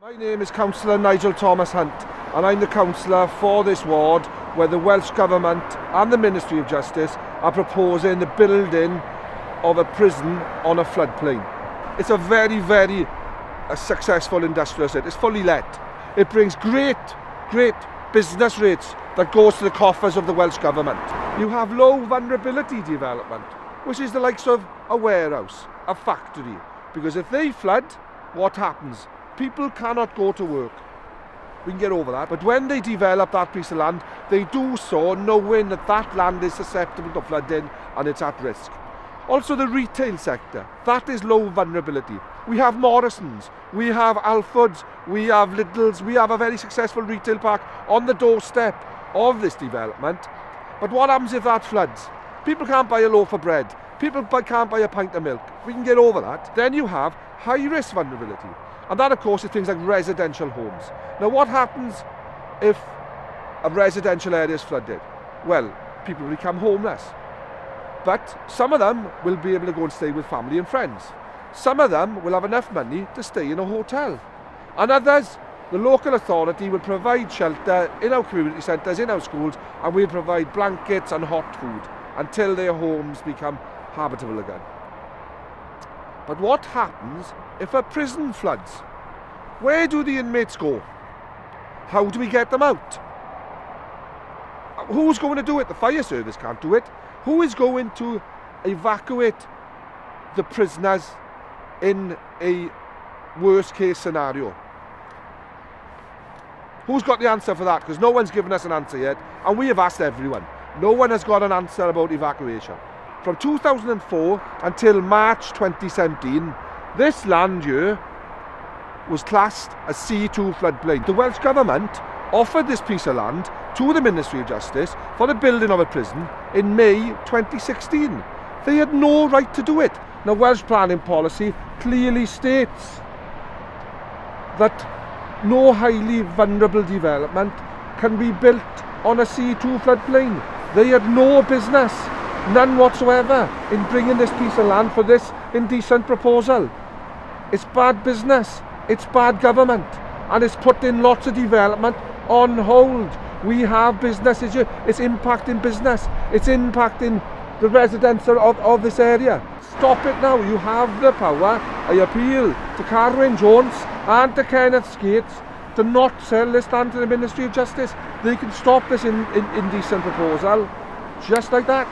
My name is Councillor Nigel Thomas Hunt, and I'm the councillor for this ward where the Welsh Government and the Ministry of Justice are proposing the building of a prison on a floodplain. It's a very successful industrial estate. It's fully let. It brings great business rates that goes to the coffers of the Welsh Government. You have low vulnerability development, which is the likes of a warehouse, a factory, because if they flood, what happens? People cannot go to work. We can get over that. But when they develop that piece of land, they do so knowing that that land is susceptible to flooding and it's at risk. Also the retail sector, that is low vulnerability. We have Morrisons, we have Alfords, we have Lidl's, we have a very successful retail park on the doorstep of this development. But what happens if that floods? People can't buy a loaf of bread. People can't buy a pint of milk. We can get over that. Then you have high-risk vulnerability. And that, of course, is things like residential homes. Now, what happens if a residential area is flooded? Well, people become homeless. But some of them will be able to go and stay with family and friends. Some of them will have enough money to stay in a hotel. And others, the local authority will provide shelter in our community centres, in our schools, and we'll provide blankets and hot food until their homes become habitable again. But what happens if a prison floods? Where do the inmates go? How do we get them out? Who's going to do it? The fire service can't do it. Who is going to evacuate the prisoners in a worst case scenario? Who's got the answer for that? Because no one's given us an answer yet, and we have asked everyone. No one has got an answer about evacuation. From 2004 until March 2017, this land here was classed as C2 floodplain. The Welsh Government offered this piece of land to the Ministry of Justice for the building of a prison in May 2016. They had no right to do it. Now, Welsh planning policy clearly states that no highly vulnerable development can be built on a C2 floodplain. They had no business, none whatsoever, in bringing this piece of land for this indecent proposal. It's bad business, it's bad government, and it's putting lots of development on hold. We have businesses here, it's impacting business, it's impacting the residents of this area. Stop it now, you have the power. I appeal to Carwyn Jones and to Kenneth Skates to not sell this land to the Ministry of Justice. They can stop this indecent proposal, just like that.